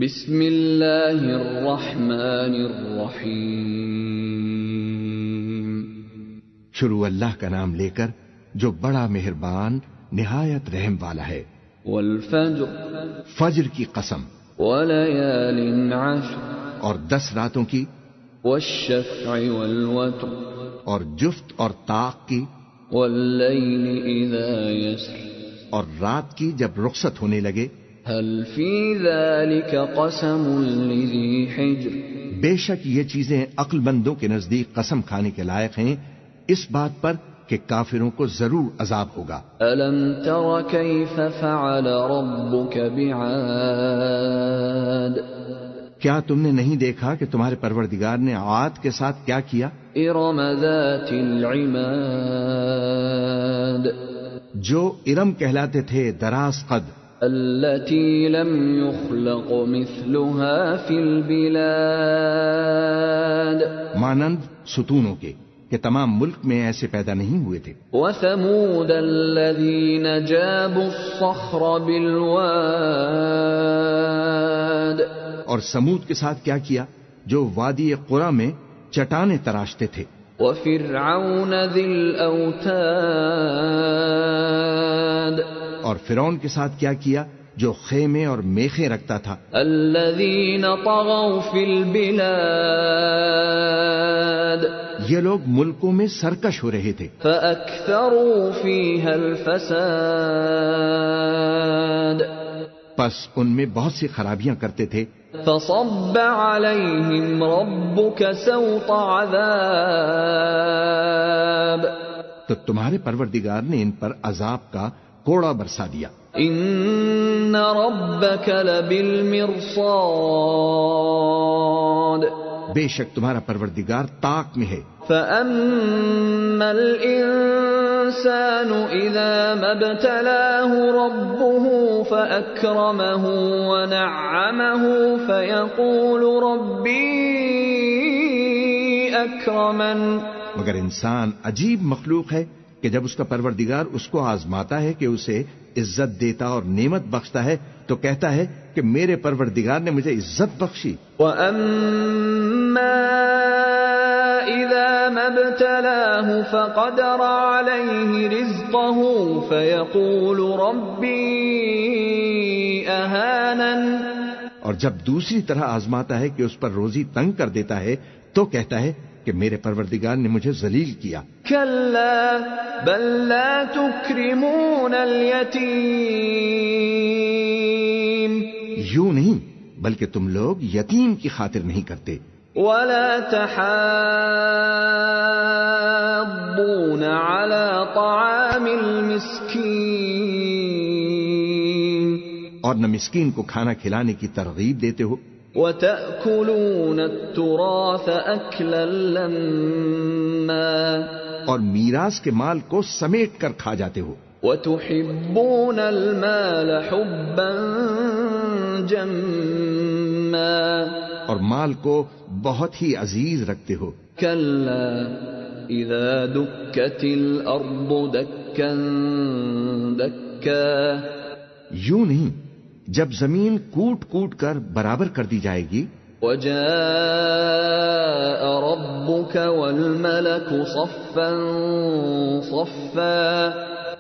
بسم اللہ الرحمن الرحیم، شروع اللہ کا نام لے کر جو بڑا مہربان نہایت رحم والا ہے۔ والفجر، فجر کی قسم، ولیال عشر، اور 10 راتوں کی، والشفع والوتر، اور جفت اور طاق کی، واللیل اذا یسر، اور رات کی جب رخصت ہونے لگے۔ هل فی ذلک قسم لذی حجر، بے شک یہ چیزیں عقل مندوں کے نزدیک قسم کھانے کے لائق ہیں، اس بات پر کہ کافروں کو ضرور عذاب ہوگا۔ الم تر کیف فعل ربک بعاد، کیا تم نے نہیں دیکھا کہ تمہارے پروردگار نے عاد کے ساتھ کیا کیا؟ ارم ذات العماد، جو ارم کہلاتے تھے دراز قد، التي لم يخلق مثلها في البلاد، مانند ستونوں کے کہ تمام ملک میں ایسے پیدا نہیں ہوئے تھے۔ وثمود الذين جابوا الصخر بالواد، اور سمود کے ساتھ کیا کیا جو وادی قرا میں چٹانیں تراشتے تھے۔ وفرعون ذي الاوتاد، اور فرعون کے ساتھ کیا کیا جو خیمے اور میخیں رکھتا تھا۔ الذين طغوا في البلاد، یہ لوگ ملکوں میں سرکش ہو رہے تھے۔ فأكثروا فيها الفساد، پس ان میں بہت سی خرابیاں کرتے تھے۔ فصب عليهم ربك سوط عذاب، تو تمہارے پروردگار نے ان پر عذاب کا کوڑا برسا دیا۔ ان ربك لبالمرصاد، بے شک تمہارا پروردگار طاق میں ہے۔ فأما الإنسان إذا ما ابتلاه ربه فأكرمه ونعمه فيقول ربي أكرمن، مگر انسان عجیب مخلوق ہے کہ جب اس کا پروردگار اس کو آزماتا ہے کہ اسے عزت دیتا اور نعمت بخشتا ہے تو کہتا ہے کہ میرے پروردگار نے مجھے عزت بخشی۔ وَأَمَّا إِذَا مَا ابْتَلَاهُ فَقَدَرَ عَلَيْهِ رِزْقَهُ فَيَقُولُ رَبِّي أَهَانَنِ، اور جب دوسری طرح آزماتا ہے کہ اس پر روزی تنگ کر دیتا ہے تو کہتا ہے کہ میرے پروردگار نے مجھے ذلیل کیا۔ كَلَّا بَل لَّا تُكْرِمُونَ الْيَتِيمَ، یوں نہیں بلکہ تم لوگ یتیم کی خاطر نہیں کرتے۔ وَلَا تَحَاضُّونَ عَلَى طَعَامِ الْمِسْكِينِ، اور نہ مسکین کو کھانا کھلانے کی ترغیب دیتے ہو۔ وَتَأْكُلُونَ التُّرَاثَ أَكْلًا لَمًّا، اور میراث کے مال کو سمیٹ کر کھا جاتے ہو۔ وَتُحِبُّونَ الْمَالَ حُبًّا جَمًّا، اور مال کو بہت ہی عزیز رکھتے ہو۔ كَلَّا إِذَا دُكَّتِ الْأَرْضُ دَكًّا دَكًّا، یوں نہیں جب زمین کوٹ کوٹ کر برابر کر دی جائے گی۔ وَجَاءَ رَبُّكَ وَالْمَلَكُ صَفًّا صَفًّا،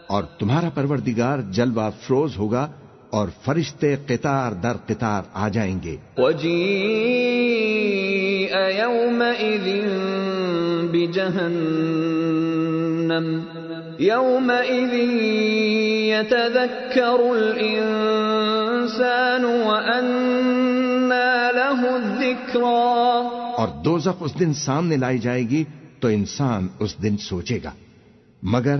اور تمہارا پروردگار جلوہ افروز ہوگا اور فرشتے قطار در قطار آ جائیں گے۔ وَجِيءَ يَوْمَئِذٍ بِجَهَنَّمَ يَوْمَئِذٍ يَتَذَكَّرُ الْإِنسَانُ وَأَنَّى لَهُ الذِّكْرَى، اور دوزخ اس دن سامنے لائی جائے گی تو انسان اس دن سوچے گا، مگر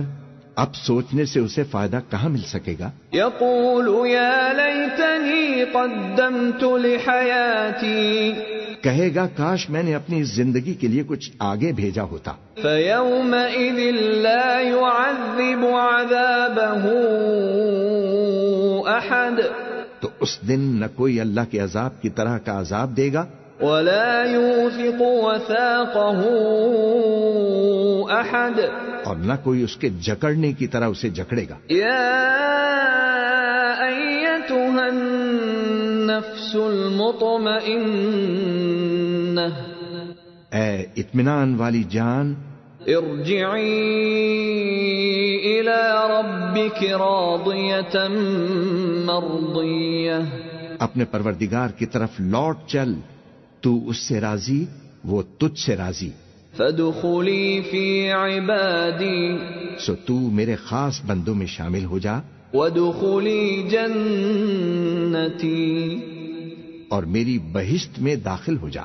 اب سوچنے سے اسے فائدہ کہاں مل سکے گا؟ يَقُولُ يَا لَيْتَنِي قَدَّمْتُ لِحَيَاتِي، کہے گا کاش میں نے اپنی زندگی کے لیے کچھ آگے بھیجا ہوتا۔ فَيَوْمَئِذٍ لَا يُعَذِّبُ عَذَابَهُ أَحَدٌ، تو اس دن نہ کوئی اللہ کے عذاب کی طرح کا عذاب دے گا، وَلَا يُوثِقُ وَثَاقَهُ أَحَدٌ، اور نہ کوئی اس کے جکڑنے کی طرح اسے جکڑے گا۔ يَا أَيَّتُهَا النفس المطمئنة اے اطمینان والی جان، ارجعی الی ربک راضیة مرضیة، اپنے پروردگار کی طرف لوٹ چل، تو اس سے راضی، وہ تجھ سے راضی۔ فادخلی فی عبادی، سو تو میرے خاص بندوں میں شامل ہو جا، وادخلی جنتی، اور میری بہشت میں داخل ہو جا۔